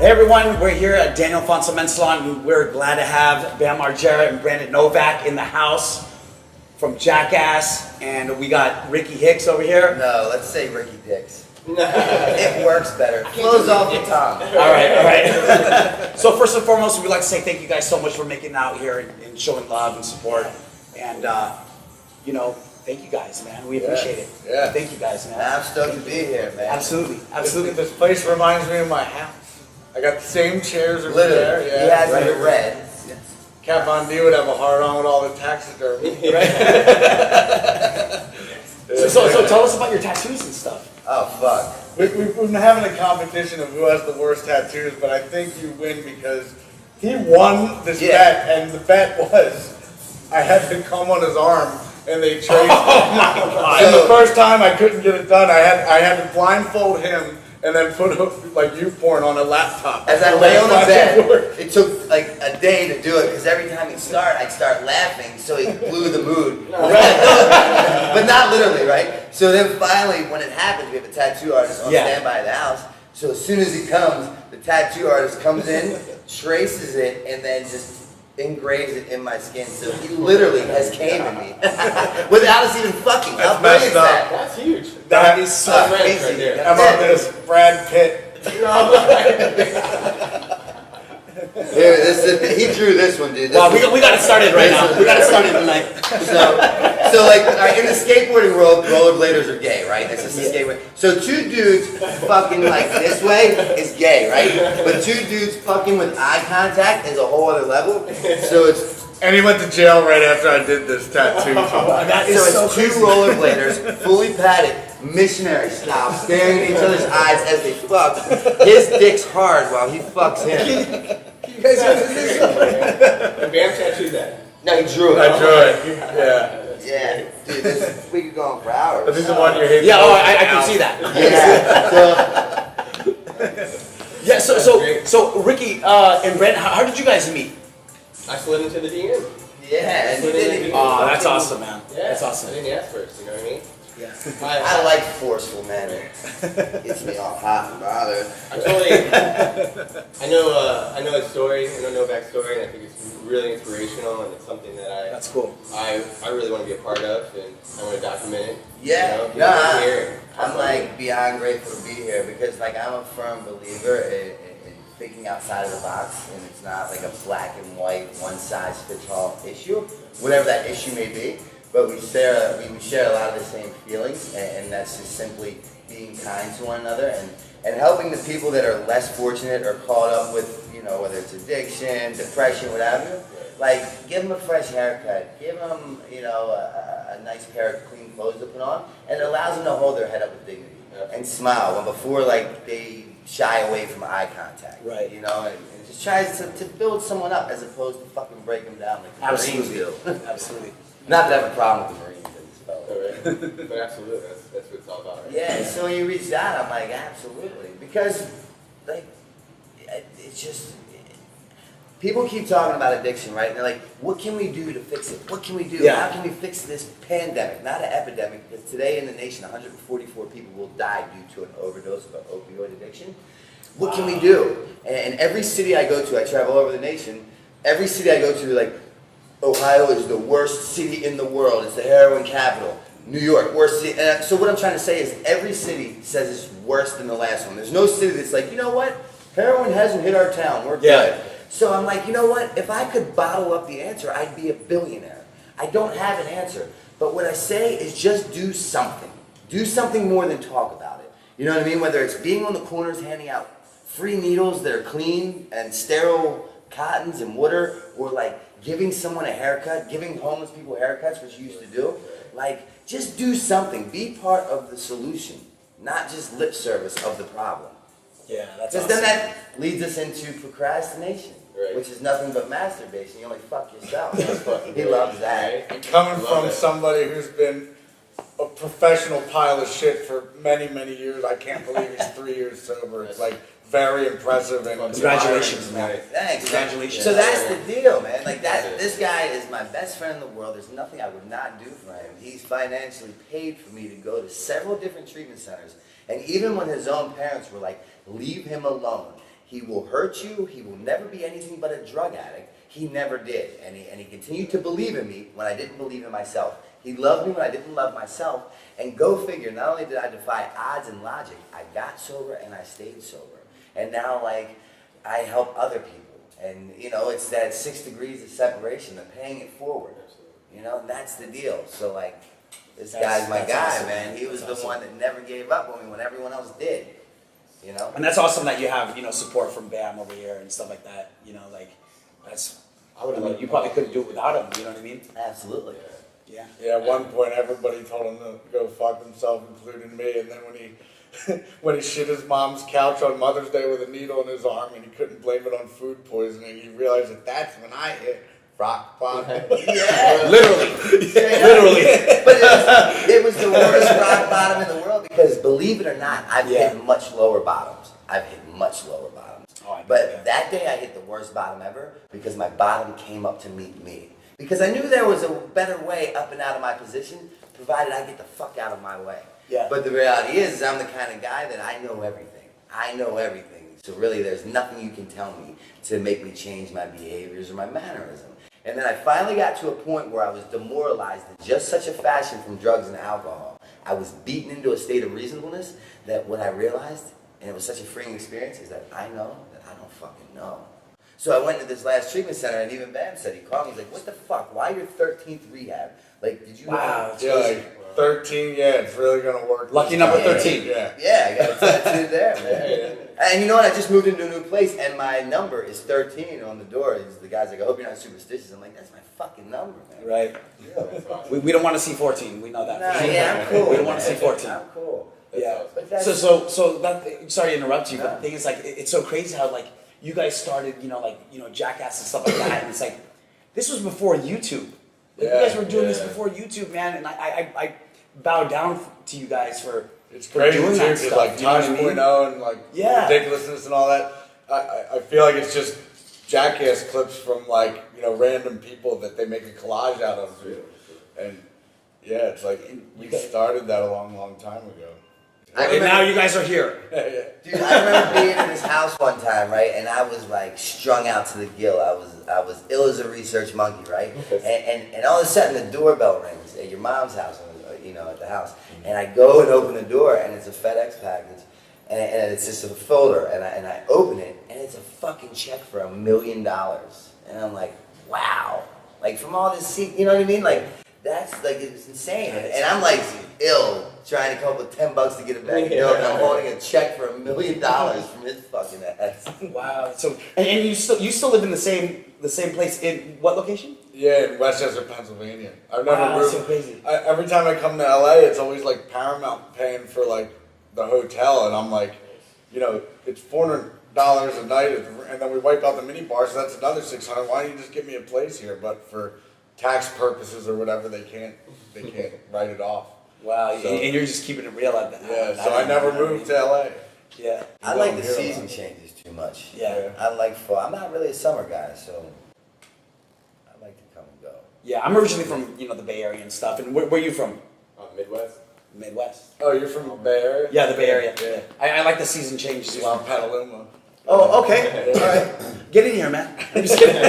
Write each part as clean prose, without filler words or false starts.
Hey everyone, we're here at Daniel Fonso Men's Salon. We're glad to have Bam Margera and Brandon Novak in the house from Jackass, and we got Rikki Hixx over here. No, let's say Rikki Hixx. It works better. It flows off the tongue. All right. So first and foremost, we'd like to say thank you guys so much for making it out here and showing love and support. And you know, thank you guys, man. We appreciate it. Yeah. Thank you guys, man. I'm stoked to be here, man. Absolutely. This place reminds me of my house. I got the same chairs over Literally. there. He Yeah. has it red. Kat Von D would have a hard on with all the taxidermy. So tell us about your tattoos and stuff. Oh, fuck. We've been having a competition of who has the worst tattoos, but I think you win because he won this bet, and the bet was I had to come on his arm, and they traced it. And the first time I couldn't get it done, I had to blindfold him and then put like YouPorn on a laptop. As I lay on the bed, it took like a day to do it because every time he'd start, I'd start laughing, so he blew the mood. But not literally, right? So then finally, when it happens, we have a tattoo artist on standby at the house. So as soon as he comes, the tattoo artist comes in, traces it, and then just engraves it in my skin. So he literally has came in me without us even fucking. How big is that? That's huge. That is so crazy. How about this? Brad Pitt. Here, he drew this one, dude. Wow, we got it started right now. We got it started tonight. So like, all right, in the skateboarding world, rollerbladers are gay, right? That's just a skateboard. So two dudes fucking like this way is gay, right? But two dudes fucking with eye contact is a whole other level. So it's. And he went to jail right after I did this tattoo. That is so it's two rollerbladers, fully padded, missionary style, staring at each other's eyes as they fuck. His dick's hard while he fucks him. You guys are this. And Bam tattooed that. No, he drew it. I drew it. Yeah. Yeah, dude, we could go on for hours. This is the one you're hitting. Yeah, I can see that. Yeah. So Rikki and Brandon, how did you guys meet? I slid into the DM. Yeah, and you didn't. Oh, that's awesome, man. Yeah, That's awesome. I didn't ask first, you know what I mean? Yeah. I like forceful manner. Gets me all hot and bothered. I'm totally. I know his story. I know Novak's story, and I think it's really inspirational, and it's something that That's cool. I really want to be a part of, and I want to document it. Yeah, you know, I'm like beyond grateful to be here because like I'm a firm believer in thinking outside of the box, and it's not like a black and white, one size fits all issue, whatever that issue may be. But we share a lot of the same feelings, and that's just simply being kind to one another and helping the people that are less fortunate or caught up with, you know, whether it's addiction, depression, whatever. Like, give them a fresh haircut, give them, you know, a nice pair of clean clothes to put on, and it allows them to hold their head up with dignity and smile when before, like, they shy away from eye contact. Right. You know, and just tries to build someone up as opposed to fucking break them down like the Marines do. Absolutely. Not that I have a problem with the Marines, I just felt Right. But absolutely, that's what it's all about, right? Yeah, so when you reached out, I'm like, absolutely. Because, like, it's just, people keep talking about addiction, right? And they're like, what can we do to fix it? What can we do? Yeah. How can we fix this pandemic? Not an epidemic, because today in the nation, 144 people will die due to an overdose of an opioid addiction. What can we do? And every city I go to, I travel all over the nation, every city I go to, like, Ohio is the worst city in the world. It's the heroin capital. New York, worst city. And so what I'm trying to say is every city says it's worse than the last one. There's no city that's like, you know what? Heroin hasn't hit our town. We're good. So I'm like, you know what? If I could bottle up the answer, I'd be a billionaire. I don't have an answer. But what I say is just do something. Do something more than talk about it. You know what I mean? Whether it's being on the corners handing out free needles that are clean and sterile cottons and water, or like giving someone a haircut, giving homeless people haircuts, which you used to do. Like, just do something. Be part of the solution, not just lip service of the problem. Yeah, that's Because awesome. then that leads us into procrastination, Right. which is nothing but masturbation. You only fuck yourself. He loves that. Right? Coming Love from it. somebody who's been a professional pile of shit for many, many years, I can't believe he's 3 years sober. It's like very impressive and Congratulations, man. Thanks. Congratulations. So that's the deal, man. Like that, this guy is my best friend in the world. There's nothing I would not do for him. He's financially paid for me to go to several different treatment centers. And even when his own parents were like, leave him alone, He will hurt you. He will never be anything but a drug addict. He never did. And he continued to believe in me when I didn't believe in myself. He loved me when I didn't love myself. And go figure, not only did I defy odds and logic, I got sober and I stayed sober. And now, like, I help other people. And, you know, it's that 6 degrees of separation, of paying it forward. You know, and that's the deal. So, like, this guy's my guy, awesome, man. He was the one that never gave up on me when everyone else did. You know? And that's awesome that you have, you know, support from Bam over here and stuff like that. You know, like, that's, I mean, you probably couldn't do it without him, you know what I mean? Absolutely. Yeah. Yeah, at one point everybody told him to go fuck himself, including me, and then when he shit his mom's couch on Mother's Day with a needle in his arm and he couldn't blame it on food poisoning, he realized that that's when I hit rock bottom. Yeah. Literally. But it was the worst rock bottom in the world because, believe it or not, I've hit much lower bottoms. Oh, but that day I hit the worst bottom ever because my bottom came up to meet me. Because I knew there was a better way up and out of my position, provided I get the fuck out of my way. Yeah. But the reality is I'm the kind of guy that I know everything. So really there's nothing you can tell me to make me change my behaviors or my mannerism. And then I finally got to a point where I was demoralized in just such a fashion from drugs and alcohol. I was beaten into a state of reasonableness that what I realized, and it was such a freeing experience, is that I know that I don't fucking know. So I went to this last treatment center, and even Bam said, he called me, he's like, what the fuck, why your 13th rehab? Like, did you... Wow. Yeah, like 13, yeah, it's really going to work. Lucky number 13. Yeah, I got a tattoo there, man. And you know what, I just moved into a new place, and my number is 13 on the door. The guy's like, I hope you're not superstitious. I'm like, that's my fucking number, man. Right. We don't want to see 14. We know that. Nah, yeah, I'm cool. We don't want to see 14. I'm cool. Yeah. Awesome. So that, sorry to interrupt you, but the thing is, like, it's so crazy how, like, you guys started, Jackass and stuff like that, and it's like, this was before YouTube. Like, you guys were doing this before YouTube, man, and I bow down to you guys for It's crazy doing too, that because stuff, like you know what I mean? 9.0 and like ridiculousness and all that. I feel like it's just Jackass clips from like random people that they make a collage out of, and yeah, it's like we started that a long time ago. And now you guys are here. Dude, I remember being in this house one time, right? And I was like strung out to the gill. I was ill as a research monkey, right? And all of a sudden the doorbell rings at your mom's house, at the house. And I go and open the door, and it's a FedEx package, and it's just a folder. And I open it, and it's a fucking check for $1 million. And I'm like, wow! Like from all this, you know what I mean? Like that's like it's insane. And I'm like ill, trying to come up with $10 to get it back. And I'm holding a check for $1 million from his fucking ass. Wow. So and you still live in the same place in what location? Yeah, in Westchester, Pennsylvania. I've never moved. So crazy. Every time I come to LA, it's always like Paramount paying for like the hotel, and I'm like, it's $400 a night, and then we wipe out the mini bar, so that's another $600. Why don't you just give me a place here? But for tax purposes or whatever, they can't write it off. Wow, So, and you're just keeping it real at that. Yeah, so I never moved to LA. Yeah. I like the season changes too much. Yeah. I like fall. I'm not really a summer guy, so I like to come and go. Yeah, I'm originally from the Bay Area and stuff. And where are you from? Midwest. Midwest. Oh, you're from the Bay Area? Yeah, the Bay Area. Yeah. I like the season changes. Just from Petaluma. Oh, okay. All right. Get in here, man. I'm just kidding.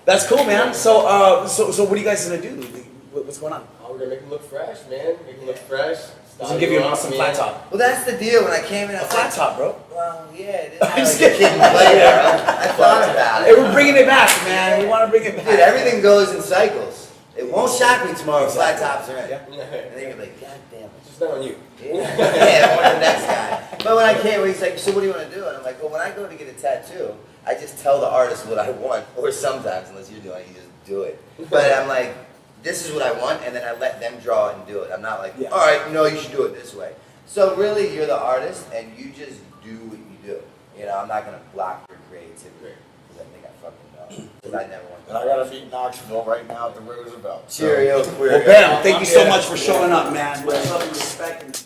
That's cool, man. So what are you guys gonna do? What's going on? Oh, we're gonna make them look fresh, man. Make them look fresh. Does it give you an awesome flat top? Well, that's the deal. When I came in, A flat top, bro. Well, yeah, it is I'm just like a kid kidding. play there. I thought about Hey, it. we're bringing it back, man. We want to bring it back. Dude, everything goes in cycles. It won't shock me tomorrow if flat tops are in. Yeah. And then you're gonna be like, God damn it. It's not on you. Yeah, or the next guy. But when I came, he's like, so what do you want to do? And I'm like, well, when I go to get a tattoo, I just tell the artist what I want. Or sometimes, unless you're doing it, you just do it. But I'm like, this is what I want, and then I let them draw it and do it. I'm not like, all right, no, you should do it this way. So really, you're the artist, and you just do what you do. I'm not going to block your creativity, because I think I fucking know. Because I never want And I gotta beat Knoxville right now at the Roosevelt. Cheerio, queer. Well, Bam, thank you so much for showing up, man. Much love and respect.